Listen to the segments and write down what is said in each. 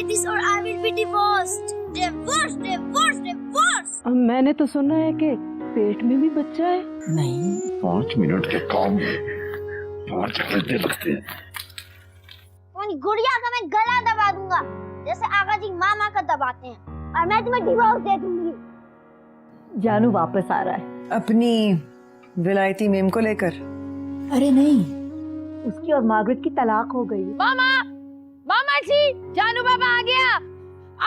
this or I will be divorced. Divorce, divorce, divorce. मैंने तो सुना है कि पेट में भी बच्चा है। नहीं, 5 मिनट के काम में 5 घंटे लगते हैं। तुम्हारी गुड़िया का मैं गला दबा दूंगा जैसे आगा जी मामा का दबाते हैं, और मैं तुम्हें डिवोर्स दे दूंगी। जानू वापस आ रहा है अपनी विलायती मेम को लेकर। अरे नहीं, उसकी और मार्गरेट की तलाक हो गई। मामा, मामा जी, जानू बाबा आ गया।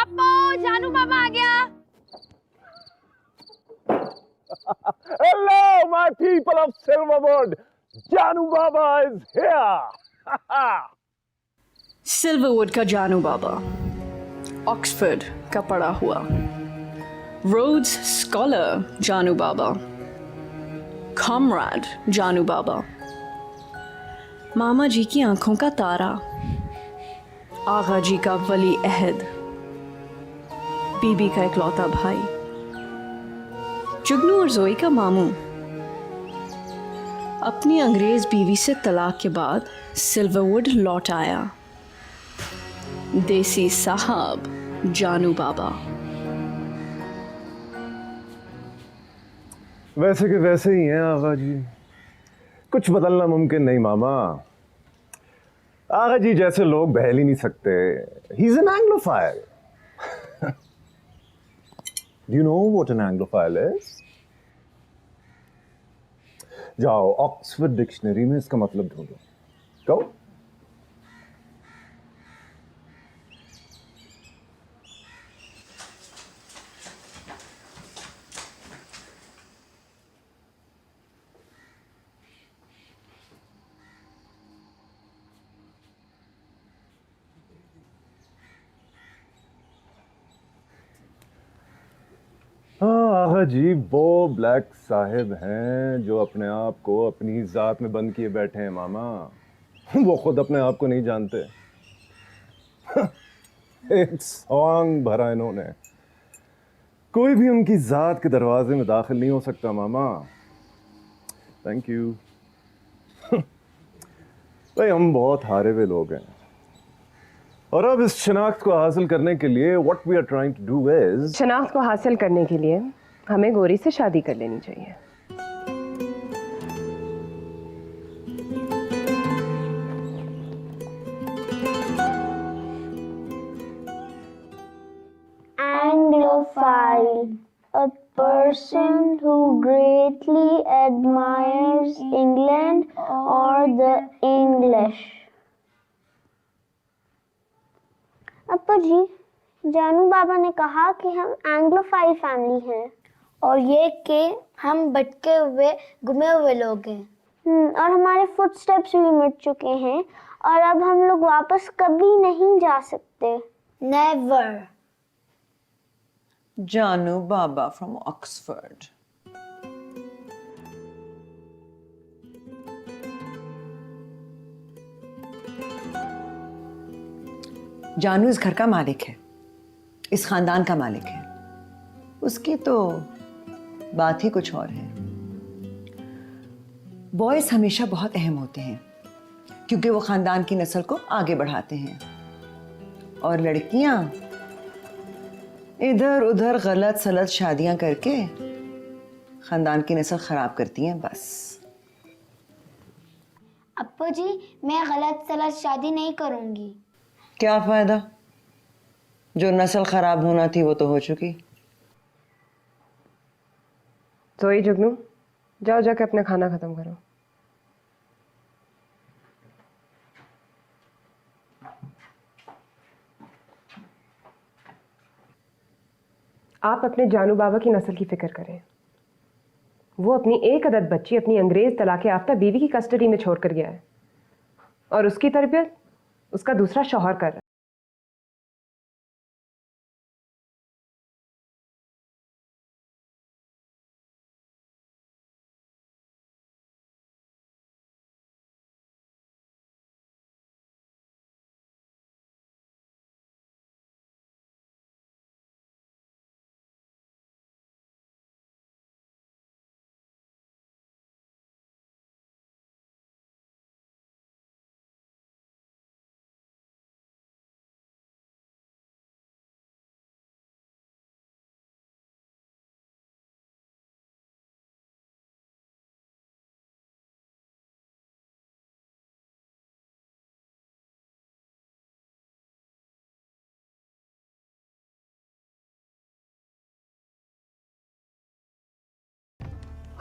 अपो, जानू बाबा आ गया। Hello, my people of Silverwood. Janu Baba is here. Silverwood का जानू बाबा, ऑक्सफोर्ड का पढ़ा हुआ, रोड्स स्कॉलर जानू बाबा, कॉमरेड जानू बाबा, मामा जी की आंखों का तारा, आगा जी का वली अहद, बीबी का इकलौता भाई, जुगनू और जोई का मामू। अपनी अंग्रेज बीवी से तलाक के बाद सिल्वरवुड लौट आया देसी साहब जानू बाबा। वैसे के वैसे ही हैं आगा जी, कुछ बदलना मुमकिन नहीं मामा। आगा जी जैसे लोग बहल ही नहीं सकते। He is an anglophile. Do you know what an anglophile is? जाओ ऑक्सफोर्ड डिक्शनरी में इसका मतलब ढूंढो। गो। हाँ आगा जी, वो ब्लैक साहिब हैं जो अपने आप को अपनी जात में बंद किए बैठे हैं मामा। वो खुद अपने आप को नहीं जानते। एक सॉन्ग भरा इन्होंने। कोई भी उनकी जात के दरवाजे में दाखिल नहीं हो सकता मामा। Thank you. भाई हम बहुत हारे हुए लोग हैं, और अब इस शनाख्त को हासिल करने के लिए what we are trying to do is, शनाख्त को हासिल करने के लिए हमें गोरी से शादी कर लेनी चाहिए। Anglophile, a person who greatly admires England or the English. Appu जी, जानू बाबा ने कहा कि हम एंग्लोफाइल फैमिली हैं, और ये कि हम भटके हुए गुमे हुए लोग हैं। और हमारे फुटस्टेप्स भी मिट चुके हैं, और अब हम लोग वापस कभी नहीं जा सकते। नेवर। जानू बाबा फ्रॉम ऑक्सफोर्ड। जानू इस घर का मालिक है, इस खानदान का मालिक है। उसकी तो बात ही कुछ और है। बॉयज हमेशा बहुत अहम होते हैं क्योंकि वो खानदान की नस्ल को आगे बढ़ाते हैं, और लड़कियां इधर उधर गलत सलत शादियां करके खानदान की नस्ल खराब करती हैं बस। अप्पू जी, मैं गलत सलत शादी नहीं करूंगी। क्या फायदा, जो नस्ल खराब होना थी वो तो हो चुकी। जोई, जुगनू, जाओ जाके अपना खाना खत्म करो। आप अपने जानू बाबा की नस्ल की फिक्र करें। वो अपनी एक अदद बच्ची अपनी अंग्रेज तलाक याफ्ता बीवी की कस्टडी में छोड़कर गया है, और उसकी तरबियत उसका दूसरा शौहर कर रहा है।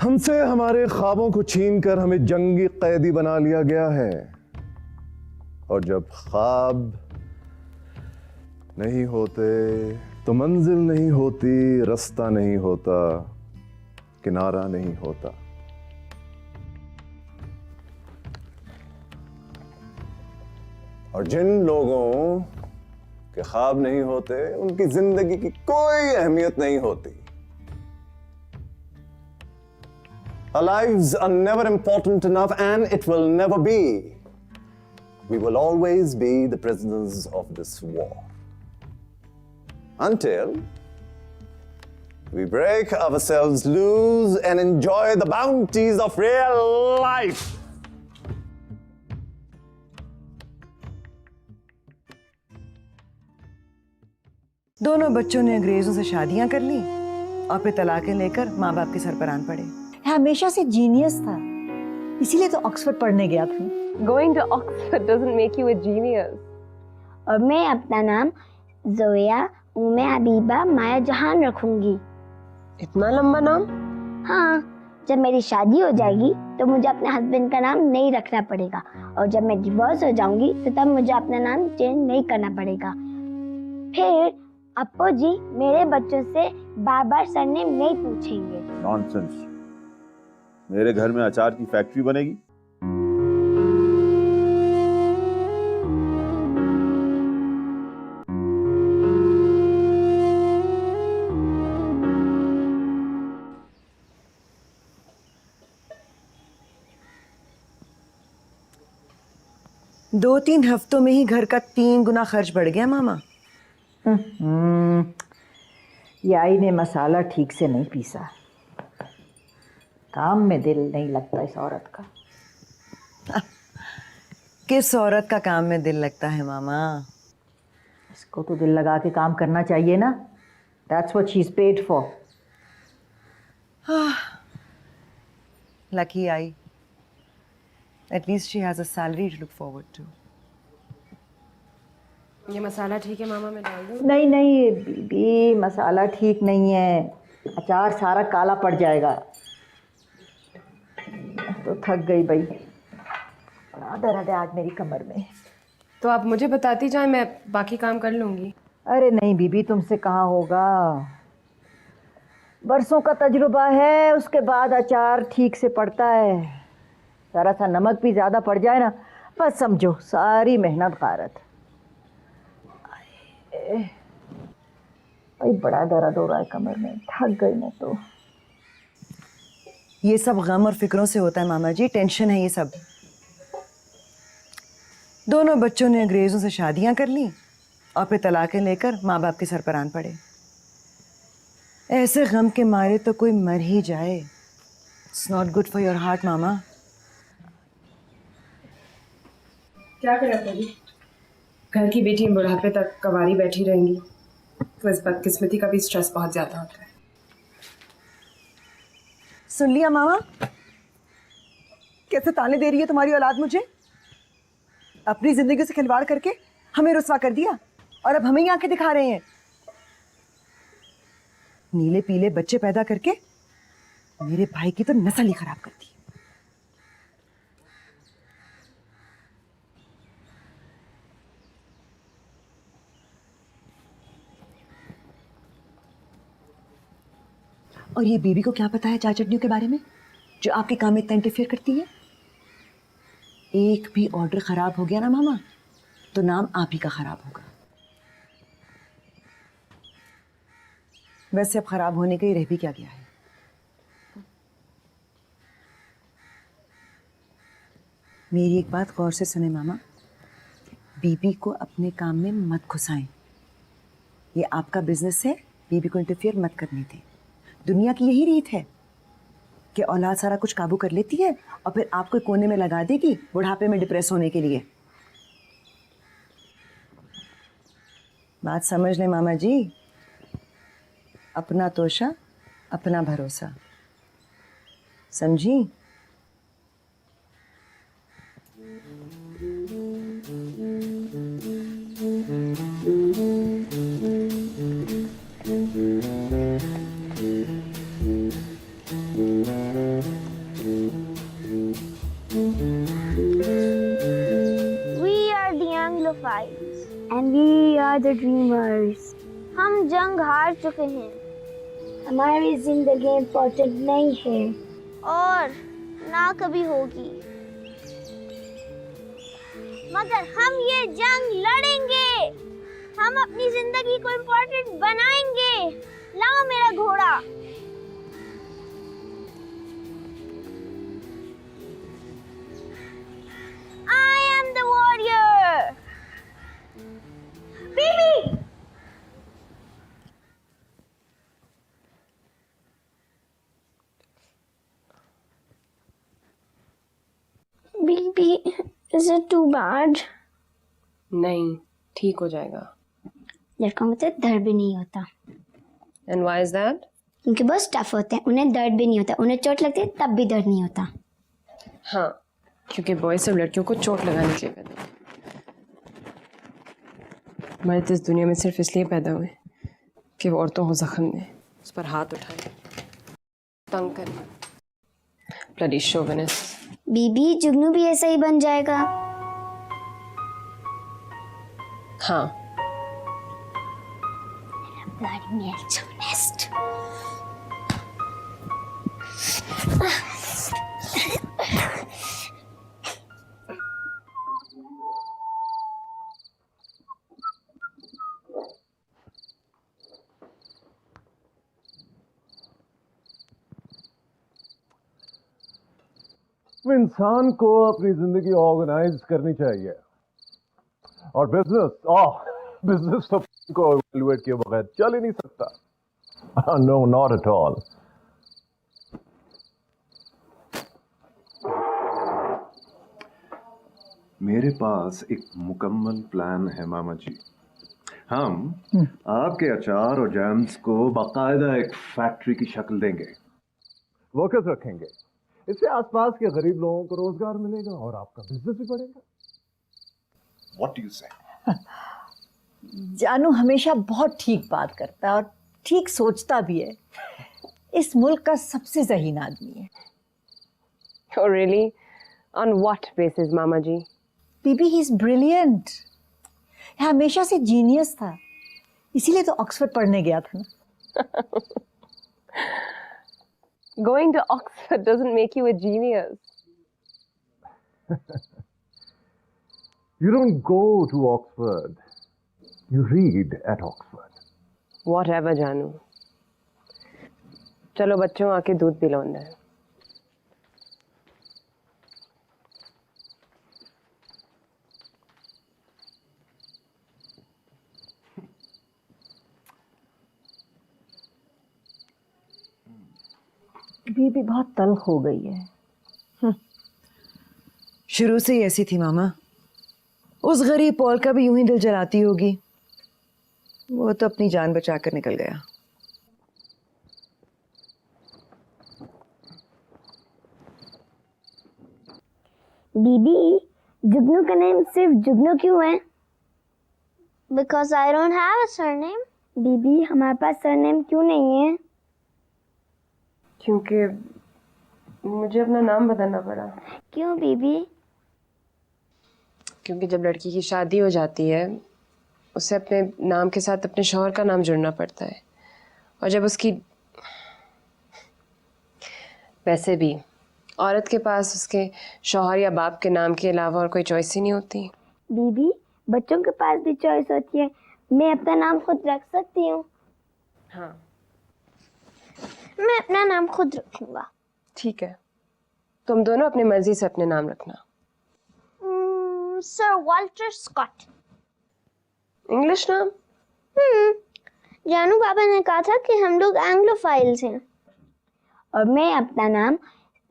हमसे हमारे ख्वाबों को छीनकर हमें जंगी कैदी बना लिया गया है। और जब ख्वाब नहीं होते तो मंजिल नहीं होती, रास्ता नहीं होता, किनारा नहीं होता। और जिन लोगों के ख्वाब नहीं होते उनकी जिंदगी की कोई अहमियत नहीं होती। Our lives are never important enough and it will never be. We will always be the prisoners of this war. Until we break ourselves loose and enjoy the bounties of real life. दोनों बच्चों ने अंग्रेजों से शादियां कर ली और फिर तलाकें लेकर माँ बाप के सर पर आन पड़े। हमेशा से जीनियस था, इसीलिए तो ऑक्सफोर्ड पढ़ने गया था। Going to Oxford doesn't make you a genius. और मैं अपना नाम जोया उम्मे हबीबा माया जहान रखूंगी। इतना लंबा नाम? हाँ, जब मेरी शादी हो जाएगी तो मुझे अपने हस्बैंड का नाम नहीं रखना पड़ेगा, और जब मैं डिवोर्स हो जाऊंगी तो तब मुझे अपना नाम चेंज नहीं करना पड़ेगा। फिर अप्पू जी मेरे बच्चों से बार बार सरनेम नहीं पूछेंगे। नॉनसेंस। मेरे घर में अचार की फैक्ट्री बनेगी। दो तीन हफ्तों में ही घर का 3 गुना खर्च बढ़ गया मामा। याई ने मसाला ठीक से नहीं पीसा, काम में दिल नहीं लगता इस औरत का। किस औरत का काम में दिल लगता है मामा? इसको तो दिल लगा के काम करना चाहिए ना। That's what she's paid for. Lucky I. At least she has a salary to look forward to. ये मसाला ठीक है मामा, मैं डाल दूँ? नहीं नहीं बीबी, मसाला ठीक नहीं है, अचार सारा काला पड़ जाएगा। तो थक गई भाई, बड़ा दर्द है आज मेरी कमर में। तो आप मुझे बताती जाए, मैं बाकी काम कर लूँगी। अरे नहीं बीबी, तुमसे कहाँ होगा, बरसों का तजुर्बा है, उसके बाद अचार ठीक से पड़ता है। ज़रा सा नमक भी ज़्यादा पड़ जाए ना, बस समझो सारी मेहनत गारत। भाई बड़ा दर्द हो रहा है कमर में, थक गई मैं तो। ये सब गम और फिक्रों से होता है मामा जी, टेंशन है ये सब। दोनों बच्चों ने अंग्रेजों से शादियां कर ली और फिर तलाकें लेकर माँ बाप के सर पर आन पड़े। ऐसे गम के मारे तो कोई मर ही जाए। It's not good for your heart मामा। क्या करें अप्पू, घर की बेटी बुढ़ापे तक कवारी बैठी रहेंगी तो इस बदकिस्मती का भी स्ट्रेस बहुत ज़्यादा होता है। सुन लिया मामा, कैसे ताने दे रही है तुम्हारी औलाद मुझे। अपनी जिंदगी से खिलवाड़ करके हमें रुस्वा कर दिया और अब हमें ही आंखें दिखा रहे हैं। नीले पीले बच्चे पैदा करके मेरे भाई की तो नस्ल ही खराब कर दी। और ये बीबी को क्या पता है चाय चटनियों के बारे में, जो आपके काम में इतना इंटरफेयर करती है। एक भी ऑर्डर खराब हो गया ना मामा तो नाम आप ही का खराब होगा। वैसे अब खराब होने का ही रह भी क्या गया है। मेरी एक बात गौर से सुने मामा, बीबी को अपने काम में मत घुसाएं। ये आपका बिजनेस है, बीबी को इंटरफेयर मत करने दें। दुनिया की यही रीत है कि औलाद सारा कुछ काबू कर लेती है और फिर आपको कोने में लगा देगी बुढ़ापे में डिप्रेस होने के लिए। बात समझ लें मामा जी, अपना तोशा अपना भरोसा, समझी। We are the dreamers. हम जंग हार चुके हैं। हमारी जिंदगी इम्पोर्टेंट नहीं है और ना कभी होगी, मगर हम ये जंग लड़ेंगे। हम अपनी जिंदगी को इम्पोर्टेंट बनाएंगे। लाओ मेरा घोड़ा। I am the warrior. Baby. Baby, is it too bad? नहीं, ठीक हो जाएगा। लड़कों को तो दर्द भी नहीं होता। And why is that? उनके बहुत टफ होते हैं, उन्हें दर्द भी नहीं होता। उन्हें चोट लगती है तब भी दर्द नहीं होता। हाँ, क्योंकि बॉय सब लड़कियों को चोट लगाने के लिए पैदा हुए। मर्द इस दुनिया में सिर्फ इसलिए पैदा हुए कि वो औरतों को जख्म दें, उस पर हाथ उठाएं, तंग करें। Bloody chauvinist. बीबी, जुगनू भी ऐसा ही बन जाएगा। हाँ। Bloody male chauvinist. इंसान को अपनी जिंदगी ऑर्गेनाइज करनी चाहिए और बिजनेस तो को इवैल्यूएट किए बगैर चल ही नहीं सकता। No, not at all. मेरे पास एक मुकम्मल प्लान है मामा जी। हम आपके अचार और जैम्स को बाकायदा एक फैक्ट्री की शक्ल देंगे, वर्कर्स रखेंगे। इससे आसपास के गरीब लोगों को रोजगार मिलेगा और आपका बिजनेस भी बढ़ेगा। What do you say? जानू हमेशा बहुत ठीक बात करता है और ठीक सोचता भी है। इस मुल्क का सबसे ज़हीन आदमी है। Oh really? On what basis, मामा जी? बीबी, ही इज ब्रिलियंट। हमेशा से जीनियस था, इसीलिए तो ऑक्सफोर्ड पढ़ने गया था ना। Going to Oxford doesn't make you a genius. You don't go to Oxford. You read at Oxford. Whatever, जानू। चलो बच्चों, आके दूध पिलाना है। बीबी बहुत तल्ख हो गई है। शुरू से ही ऐसी थी मामा। उस गरीब पॉल का भी यूं ही दिल जलाती होगी। वो तो अपनी जान बचा कर निकल गया। बीबी, जुगनू का नेम सिर्फ जुगनू क्यों है? Because I don't have a surname. बीबी, हमारे पास सरनेम क्यों नहीं है? क्योंकि मुझे अपना नाम बदलना पड़ा। क्यों बीबी? क्योंकि जब लड़की की शादी हो जाती है उसे अपने नाम के साथ अपने शौहर का नाम जुड़ना पड़ता है, और जब उसकी वैसे भी औरत के पास उसके शौहर या बाप के नाम के अलावा और कोई चॉइस ही नहीं होती। बीबी, बच्चों के पास भी चॉइस होती है। मैं अपना नाम खुद रख सकती हूँ। हाँ मैं अपना नाम खुद रखूंगा। ठीक है, तुम दोनों अपनी मर्जी से अपने नाम रखना। Sir Walter Scott. इंग्लिश नाम? जानू बाबा ने कहा था कि हम लोग एंग्लोफाइल्स हैं। और मैं अपना नाम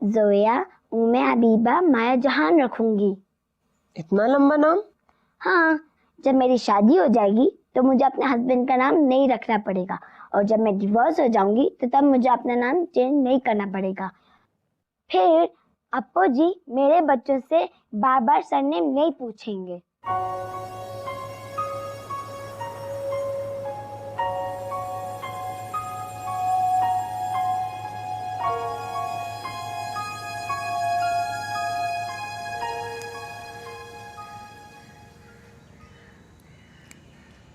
जोया उम्मे हबीबा माया जहान रखूंगी। इतना लंबा नाम? हाँ, जब मेरी शादी हो जाएगी तो मुझे अपने हस्बैंड का नाम नहीं रखना पड़ेगा, और जब मैं डिवोर्स हो जाऊंगी तो तब मुझे अपना नाम चेंज नहीं करना पड़ेगा। फिर अप्पू जी मेरे बच्चों से बार बार सरनेम नहीं पूछेंगे।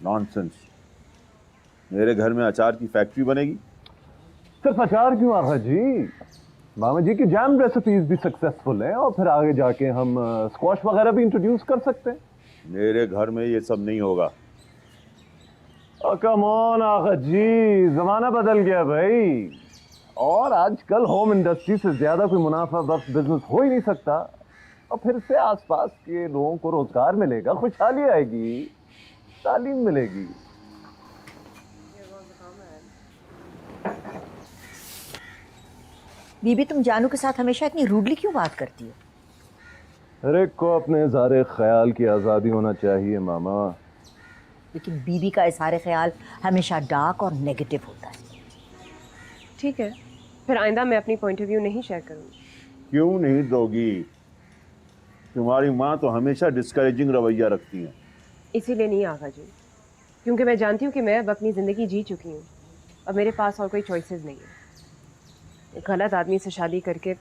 नॉनसेंस। मेरे घर में अचार की फैक्ट्री बनेगी? सिर्फ अचार क्यों आगा जी, मामा जी की जैम रेसिपीज भी सक्सेसफुल हैं और फिर आगे जाके हम स्क्वाश वगैरह भी इंट्रोड्यूस कर सकते हैं। मेरे घर में ये सब नहीं होगा। कम ऑन आगा जी, जमाना बदल गया भाई, और आजकल होम इंडस्ट्री से ज्यादा कोई मुनाफा बख्श बिजनेस हो ही नहीं सकता। और फिर से आसपास के लोगों को रोजगार मिलेगा, खुशहाली आएगी, तालीम मिलेगी। बीबी, तुम जानू के साथ हमेशा इतनी रूडली क्यों बात करती हो? हर एक को अपने इज़हार ख्याल की आज़ादी होना चाहिए मामा। लेकिन बीबी का इज़हार ख्याल हमेशा डार्क और नेगेटिव होता है। ठीक है, फिर आइंदा मैं अपनी पॉइंट ऑफ व्यू नहीं शेयर करूँगी। क्यों नहीं दोगी? तुम्हारी माँ तो हमेशा डिस्करेजिंग रवैया रखती है। इसीलिए नहीं आगा जी, क्योंकि मैं जानती हूँ कि मैं अब अपनी ज़िंदगी जी चुकी हूँ और मेरे पास और कोई चॉइसेस नहीं है। एक गलत आदमी से शादी करके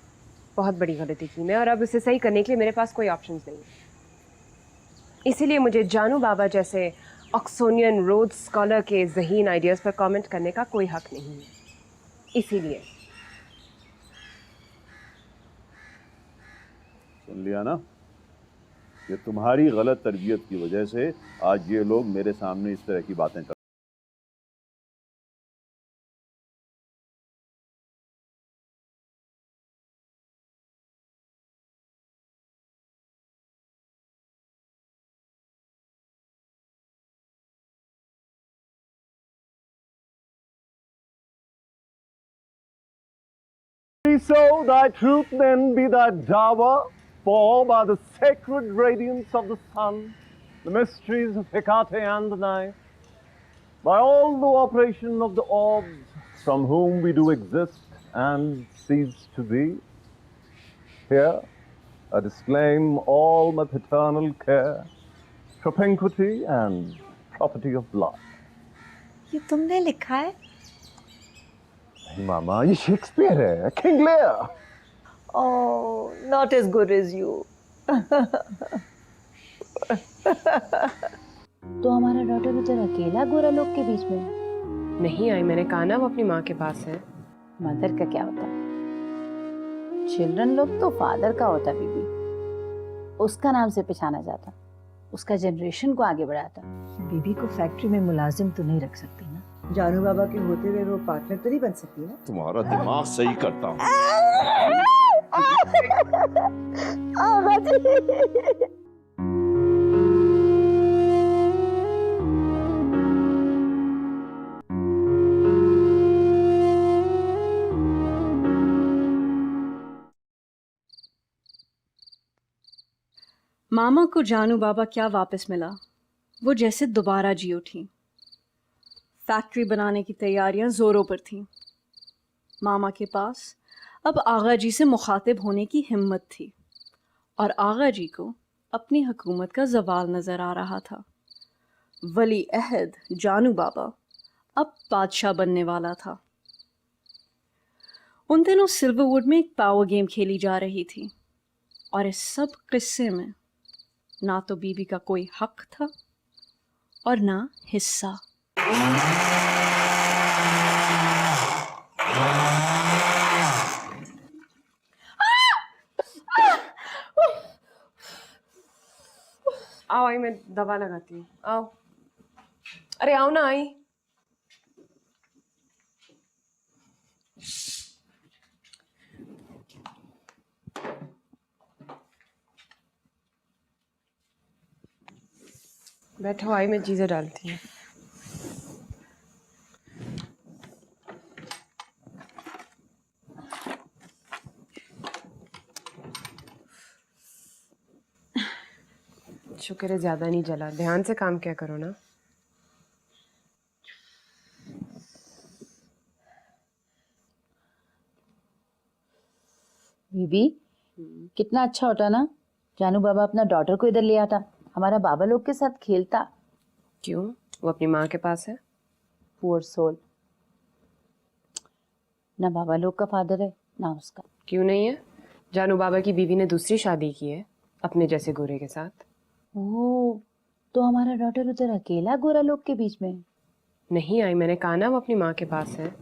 बहुत बड़ी गलती की मैं, और अब उसे सही करने के लिए मेरे पास कोई ऑप्शंस नहीं है। इसीलिए मुझे जानू बाबा जैसे ऑक्सोनियन रोड्स स्कॉलर के ज़हीन आइडियाज़ पर कमेंट करने का कोई हक नहीं है। इसीलिए सुन लिया ना, ये तुम्हारी गलत तरबियत की वजह से आज ये लोग मेरे सामने इस तरह की बातें कर। So thy truth then be thy dower, for by the sacred radiance of the sun, the mysteries of Hecate and the night, by all the operation of the orbs, from whom we do exist and cease to be, here I disclaim all my paternal care, propinquity and property of blood. ये तुमने लिखा है? मामा, ये Shakespeare है, King Lear. Oh, not as good as you. तो हमारा daughter उधर अकेला गोरा लोग के बीच में नहीं आई, मैंने कहा ना वो अपनी माँ के पास है। मदर का क्या होता? चिल्ड्रन लोग तो फादर का होता बीबी, उसका नाम से पहचाना जाता, उसका जनरेशन को आगे बढ़ाता। बीबी को फैक्ट्री में मुलाजिम तो नहीं रख सकती ना, जानू बाबा के होते हुए वो पार्टनर तो नहीं बन सकती ना। तुम्हारा दिमाग सही करता हूँ। मामा को जानू बाबा क्या वापस मिला, वो जैसे दोबारा जी उठी। फैक्ट्री बनाने की तैयारियां जोरों पर थीं। मामा के पास अब आगा जी से मुखातिब होने की हिम्मत थी और आगा जी को अपनी हुकूमत का जवाल नज़र आ रहा था। वली अहद जानू बाबा अब बादशाह बनने वाला था। उन दिनों सिल्वरवुड में एक पावर गेम खेली जा रही थी और इस सब किस्से में ना तो बीबी का कोई हक था और ना हिस्सा। आओ आई, मैं दवा लगाती हूँ। आओ, अरे आओ ना आई। बैठो आई, मैं चीजें डालती हूँ। शुक्र है ज्यादा नहीं जला, ध्यान से काम क्या करो ना। बीबी कितना अच्छा होता ना, जानू बाबा अपना डॉटर को इधर ले आता, हमारा बाबा लोग के साथ खेलता। क्यों, वो अपनी माँ के पास है? पुअर सोल, ना बाबा लोग का फादर है ना उसका। क्यों नहीं है? जानू बाबा की बीवी ने दूसरी शादी की है अपने जैसे गोरे के साथ। ओह, तो हमारा डॉटर उधर अकेला गोरा लोग के बीच में। नहीं आई, मैंने कहा ना वो अपनी माँ के पास है।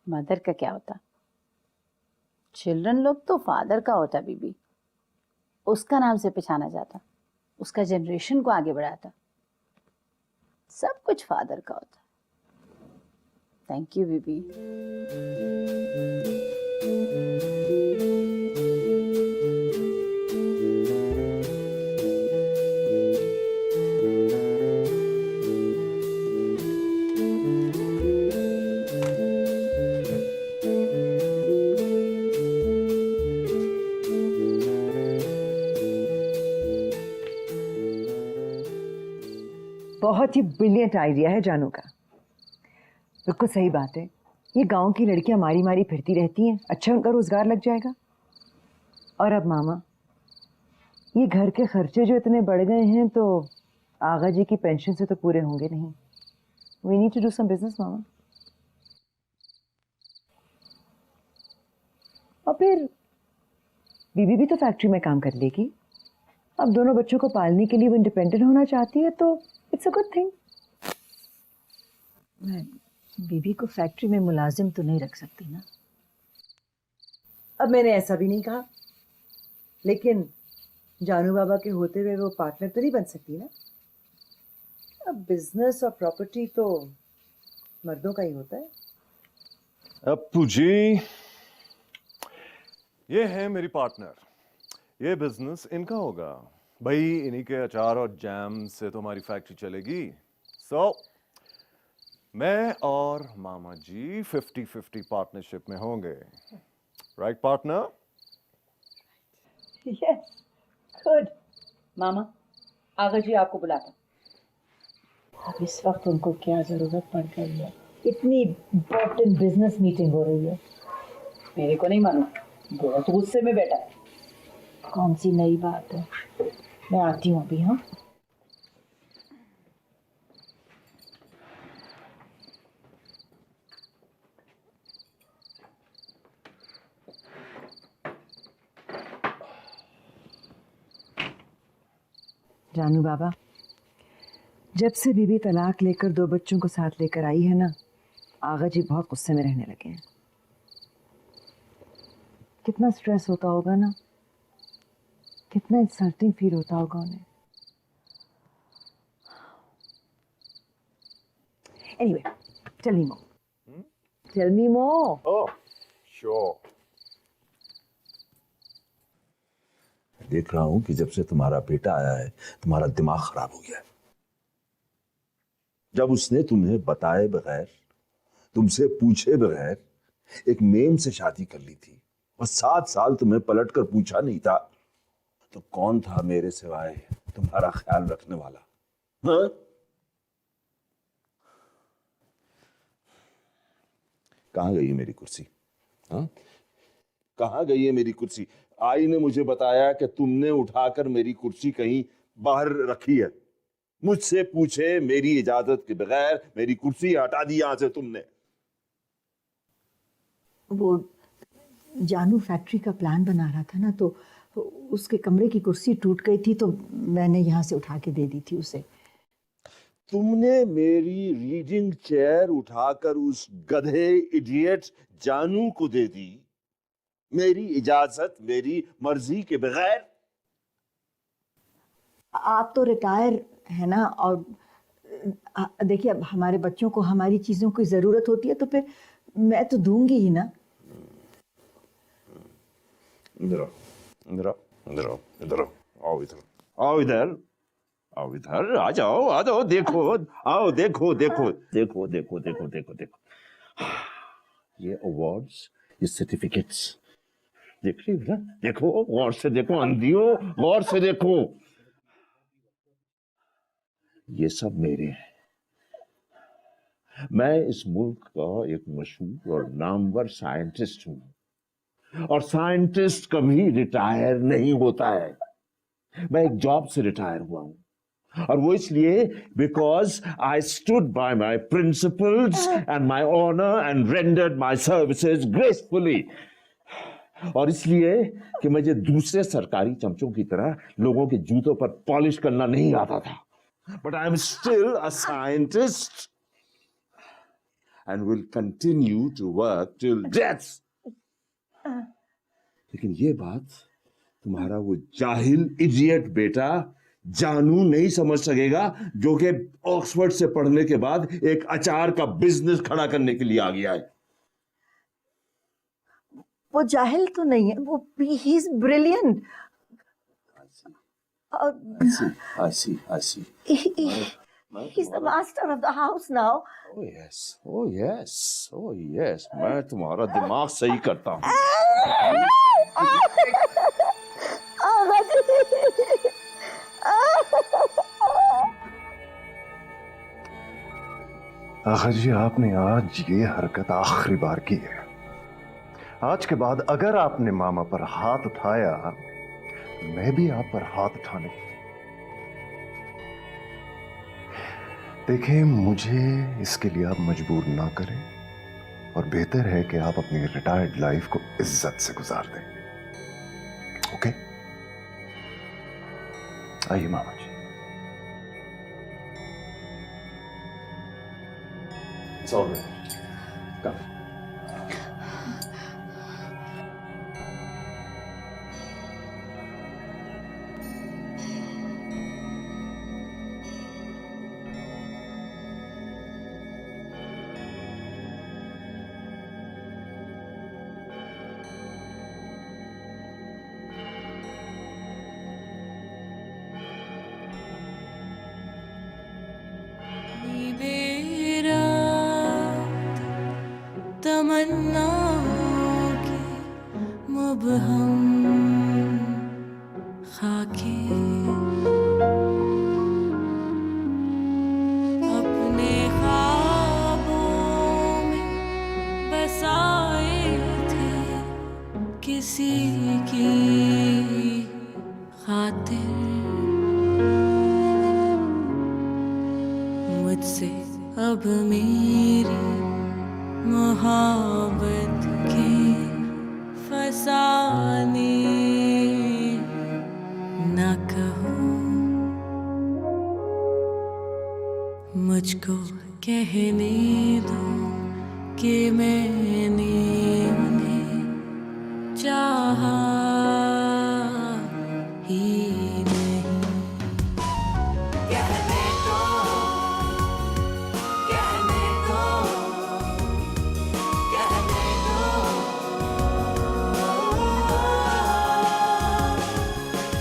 मदर का क्या होता, चिल्ड्रन लोग तो फादर का होता बीबी। उसका नाम से पहचाना जाता, उसका जनरेशन को आगे बढ़ाता, सब कुछ फादर का होता। थैंक यू बीबी। बहुत ही ब्रिलियंट आइडिया है जानू का। बिल्कुल सही बात है, ये गांव की लड़कियां मारी मारी फिरती रहती हैं, अच्छा उनका रोजगार लग जाएगा। और अब मामा, ये घर के खर्चे जो इतने बढ़ गए हैं तो आगा जी की पेंशन से तो पूरे होंगे नहीं। We need to do some business मामा। और फिर बीबी भी तो फैक्ट्री में काम कर लेगी। अब दोनों बच्चों को पालने के लिए वो इंडिपेंडेंट होना चाहती है तो इट्स अ गुड थिंग। मैं बीबी को फैक्ट्री में मुलाजिम तो नहीं रख सकती ना। अब मैंने ऐसा भी नहीं कहा, लेकिन जानू बाबा के होते हुए वो पार्टनर तो नहीं बन सकती ना। अब बिजनेस और प्रॉपर्टी तो मर्दों का ही होता है। अप्पू जी, ये है मेरी पार्टनर, ये बिजनेस इनका होगा भाई। इन्हीं के अचार और जैम से तो हमारी फैक्ट्री चलेगी। मैं और मामा जी 50-50 पार्टनरशिप में होंगे। Right partner? Yes, good. मामा, आगा जी आपको बुलाता। अब इस वक्त उनको क्या जरूरत पड़ गई है? इतनी इम्पोर्टेंट बिजनेस मीटिंग हो रही है। मेरे को नहीं मालूम, बहुत गुस्से में बैठा है। कौन सी नई बात है? मैं आती हूँ अभी। हाँ, जानू बाबा, जब से बीबी तलाक लेकर 2 बच्चों को साथ लेकर आई है ना, आगा जी बहुत गुस्से में रहने लगे हैं। कितना स्ट्रेस होता होगा ना, कितना इंसल्टिंग फील होता होगा उन्हें। एनीवे, टेल मी मोर। टेल मी मोर। ओह, श्योर। देख रहा हूं कि जब से तुम्हारा बेटा आया है तुम्हारा दिमाग खराब हो गया है। जब उसने तुम्हें बताए बगैर, तुमसे पूछे बगैर एक मेम से शादी कर ली थी और 7 साल तुम्हें पलट कर पूछा नहीं था, तो कौन था मेरे सिवाय तुम्हारा ख्याल रखने वाला? हाँ? कहां गई है मेरी कुर्सी? हाँ? कहां गई है मेरी कुर्सी? आई ने मुझे बताया कि तुमने उठाकर मेरी कुर्सी कहीं बाहर रखी है। मुझसे पूछे मेरी इजाजत के बगैर मेरी कुर्सी हटा दी यहां से तुमने। वो जानू फैक्ट्री का प्लान बना रहा था ना, तो उसके कमरे की कुर्सी टूट गई थी तो मैंने यहाँ से उठा के दे दी थी उसे। तुमने मेरी रीडिंग चेयर उठाकर उस गधे इडियट जानू को दे दी, मेरी इजाजत मेरी मर्जी के बगैर। आप तो रिटायर है ना, और देखिए अब हमारे बच्चों को हमारी चीजों की जरूरत होती है तो फिर मैं तो दूंगी ही ना। इधर आओ, इधर आओ, इधर आओ, इधर आओ, आओ इधर, आओ इधर, आओ इधर, आ जाओ, देखो, आओ देखो, देखो, देखो, देखो, देखो, देखो, देखो, ये अवार्ड्स, ये सर्टिफिकेट्स देख रही हो ना? देखो, गौर से देखो, अंधियों, गौर से देखो, ये सब मेरे हैं। मैं इस मुल्क का एक मशहूर और नामवर साइंटिस्ट हूं, और साइंटिस्ट कभी रिटायर नहीं होता है। मैं एक जॉब से रिटायर हुआ हूं, और वो इसलिए because I stood by my principles and my honour and rendered my services gracefully. और इसलिए कि मुझे दूसरे सरकारी चमचों की तरह लोगों के जूतों पर पॉलिश करना नहीं आता था. But I am still a scientist and will continue to work till death. लेकिन ये बात तुम्हारा वो जाहिल इडियट बेटा जानू नहीं समझ सकेगा, जो कि ऑक्सफोर्ड से पढ़ने के बाद एक अचार का बिजनेस खड़ा करने के लिए आ गया है. वो जाहिल तो नहीं है, वो ही is brilliant. I see. He's the master of the house now. Oh yes. मैं तुम्हारा दिमाग सही करता हूँ. आखा जी, आपने आज ये हरकत आखिरी बार की है. आज के बाद अगर आपने मामा पर हाथ उठाया, मैं भी आप पर हाथ उठाने. देखें, मुझे इसके लिए आप मजबूर ना करें, और बेहतर है कि आप अपनी रिटायर्ड लाइफ को इज्जत से गुजार दें. ओके? आइए मामा जी. It's all right. Come. तमन्नाओं के मुबहम खाके अपने ख्वाबों में बसाए थे किसी की खातिर. मुझसे अब मेरी मोहब्बत के फसाने न कहो. मुझको कहने दो कि मैंने उन्हें चाहा ही नहीं. कहने दो, कहने दो, कहने दो,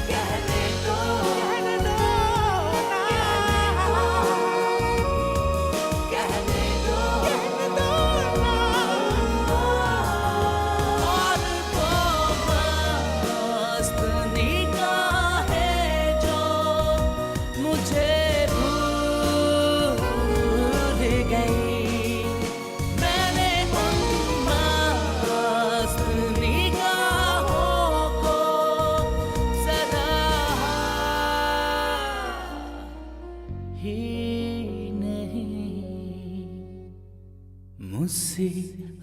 कहने दो, कहने दो, कहने दो, कहने दो. और वो मस्त निगाहें जो मुझे भूल गई, मैंने उन मस्त निगाहों को सराहा ही नहीं. मुझसे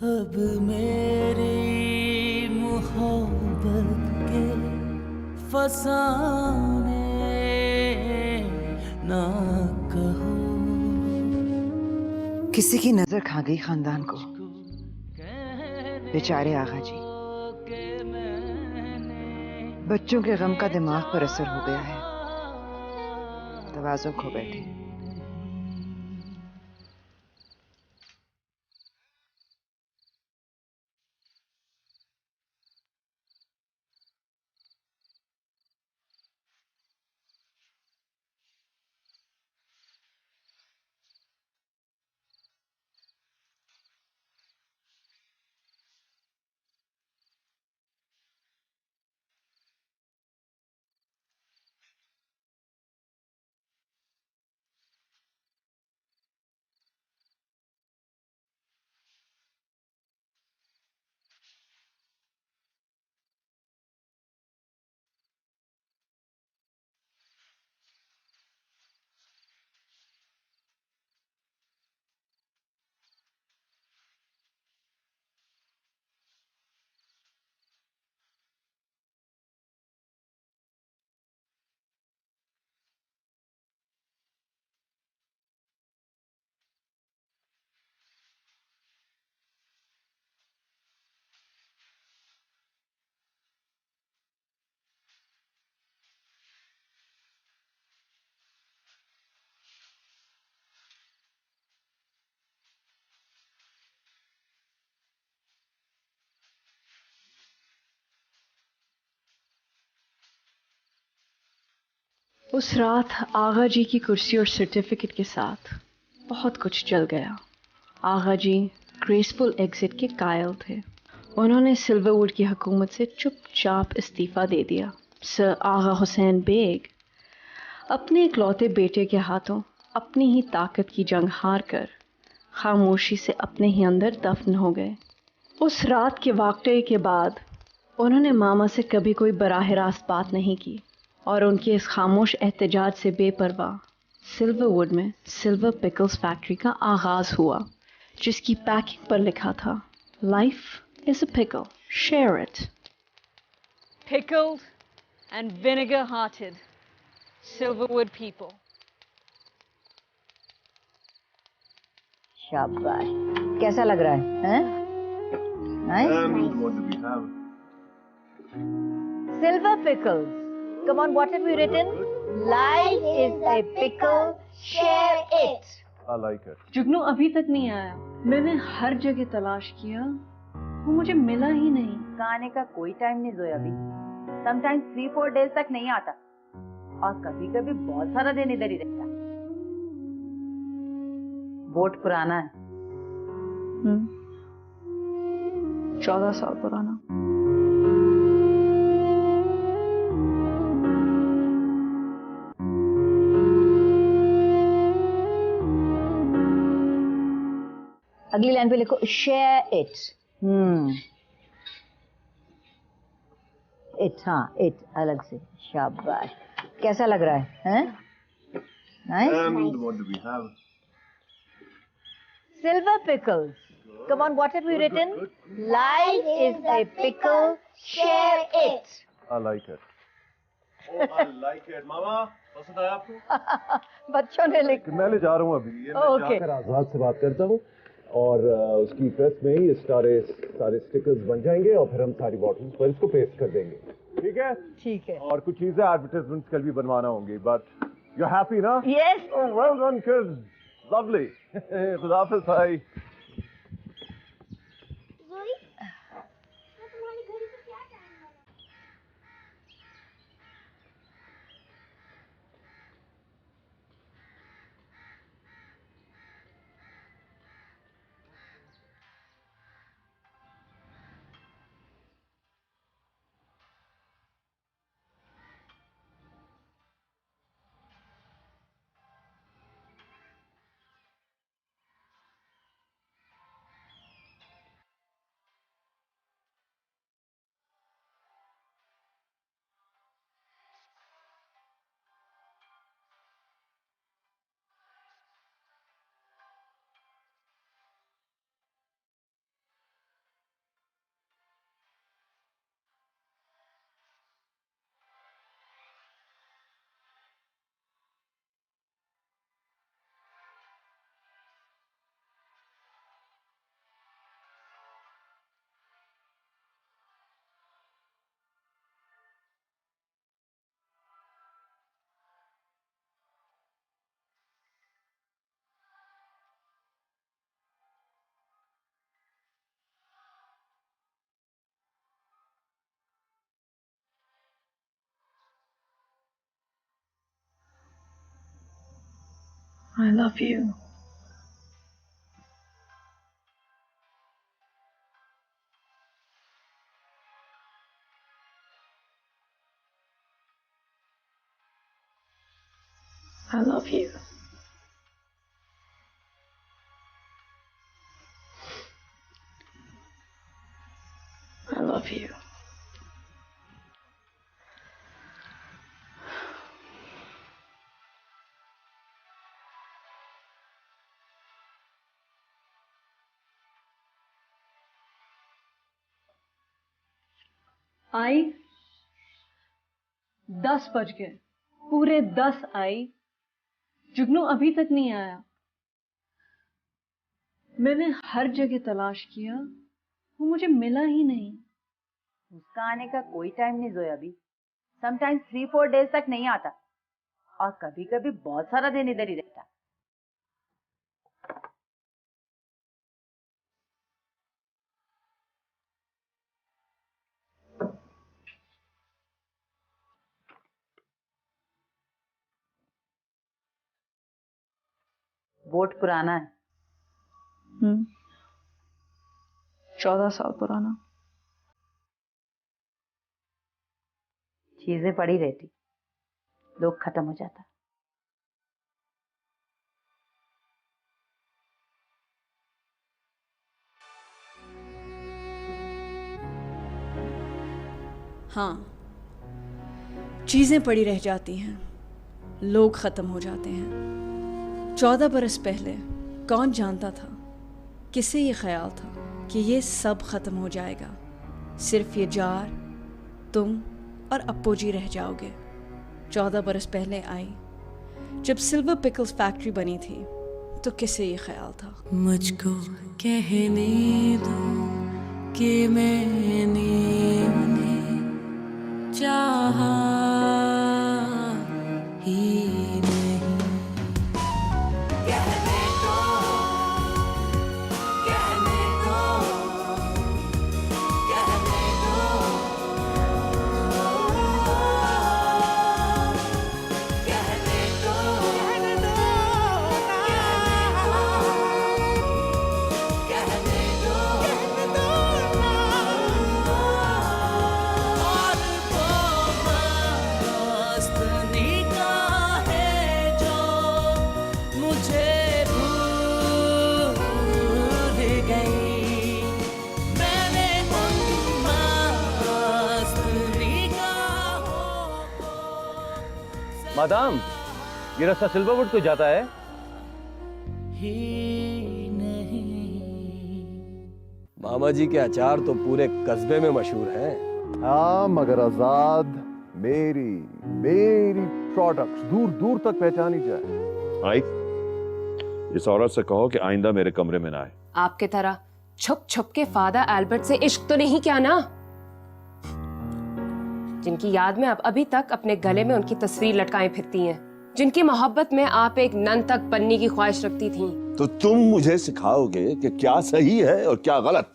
अब मेरी मोहब्बत के फसाने ना कहो. किसी की नजर खा गई खानदान को. बेचारे आगा जी, बच्चों के गम का दिमाग पर असर हो गया है, तवाज़ुन खो बैठे. उस रात आगा जी की कुर्सी और सर्टिफिकेट के साथ बहुत कुछ चल गया। आगा जी ग्रेसफुल एग्जिट के कायल थे। उन्होंने सिल्वरवुड की हुकूमत से चुपचाप इस्तीफा दे दिया। सर आगा हुसैन बेग अपने इकलौते बेटे के हाथों अपनी ही ताकत की जंग हार कर खामोशी से अपने ही अंदर दफन हो गए। उस रात के वाक़ये के बाद उन्होंने मामा से कभी कोई बराह रास्त बात नहीं की और उनके इस खामोश एहतजाज से बेपरवाह सिल्वरवुड में सिल्वर पिकल्स फैक्ट्री का आगाज़ हुआ, जिसकी पैकिंग पर लिखा था, life is a pickle, share it. Pickled and vinegar-hearted Silverwood people. शाबाश, कैसा लग रहा है? And what do we have? Silver pickles. Come on, what have you written? Life is a pickle, share it. I like it. जुगनू अभी तक नहीं आया। मैंने हर जगह तलाश किया, वो मुझे मिला ही नहीं। गाने का कोई टाइम नहीं जोया अभी। समटाइम्स 3-4 डेज तक नहीं आता और कभी कभी बहुत सारा दिन इधर ही रहता। बोट पुराना है। 14 साल पुराना। अगली लाइन पे लिखो शेयर इट। इट, हाँ इट अलग से। शाबाश, कैसा लग रहा है? And what do we have? Silver pickles. Come on, what have you written? Life is a pickle, share it. I like it. Oh, I like it. मामा, पसंद आया आपको? बच्चों ने लिखा। मैं ले जा रहा हूँ अभी। ये मैं Okay. जाकर आजाद से बात करता हूँ और उसकी प्रेस में ही सारे स्टिकर्स बन जाएंगे और फिर हम सारी बॉटल्स पर इसको पेस्ट कर देंगे। ठीक है? ठीक है। और कुछ चीजें एडवर्टाइजमेंट्स कल भी बनवाना होंगी, बट यू आर हैप्पी ना? Yes. Oh, well done, kids. Lovely. खुदा हाफिज़ भाई। जोरी, मैं तुम्हारी घड़ी से क्या टाइम लगा? I love you. I love you. I love you. आई 10 बज गए, पूरे 10 आई। जुगनू अभी तक नहीं आया। मैंने हर जगह तलाश किया, वो मुझे मिला ही नहीं। उसका आने का कोई टाइम नहीं जोया अभी। समटाइम्स 3-4 डेज तक नहीं आता और कभी कभी बहुत सारा दिन इधर ही रहता। बोट पुराना है। 14 साल पुराना। चीजें पड़ी रहती, लोग खत्म हो जाता। हाँ, चीजें पड़ी रह जाती हैं, लोग खत्म हो जाते हैं। 14 बरस पहले कौन जानता था, किसे ये ख्याल था कि ये सब खत्म हो जाएगा, सिर्फ ये जार, तुम और अप्पू जी रह जाओगे। 14 बरस पहले आई जब सिल्वर पिकल्स फैक्ट्री बनी थी, तो किसे ये ख्याल था। मुझको कहने दो कि मैंने उन्हें चाहा ही नहीं। कहने दो, कहने दो, कहने दो, कहने दो, कहने दो, कहने दो, कहने दो और वो मस्त निगाहें जो मुझे भूल गई। मैंने उन मस्त निगाहों को मादाम, ये रास्ता सिल्वरवुड को जाता है। ही नहीं। मामा जी के अचार तो पूरे कस्बे में मशहूर हैं। हाँ, मगर आजाद मेरी मेरी प्रोडक्ट्स दूर दूर तक पहचानी जाए। आई, इस औरत से कहो कि आइंदा मेरे कमरे में ना आए। आपके तरह छुप छुप के फादर एल्बर्ट से इश्क तो नहीं किया ना, जिनकी याद में आप अभी तक अपने गले में उनकी तस्वीर लटकाए फिरती हैं, जिनकी मोहब्बत में आप एक नन तक बनने की ख्वाहिश रखती थी। तो तुम मुझे सिखाओगे कि क्या सही है और क्या गलत।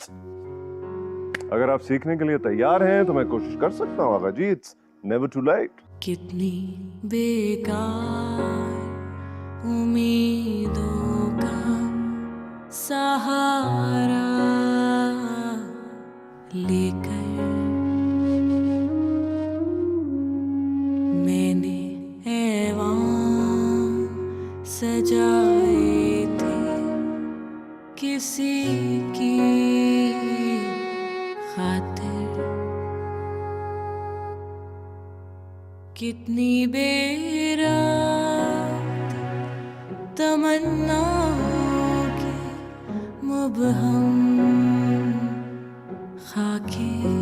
अगर आप सीखने के लिए तैयार हैं तो मैं कोशिश कर सकता हूँ Agha ji. It's never too late. कितनी बेकार उम्मीदों का सहारा लेकर मैंने ऐवान सजाए थे किसी की खातिर। कितनी बेरात तमन्नाओं की मुबहम खाके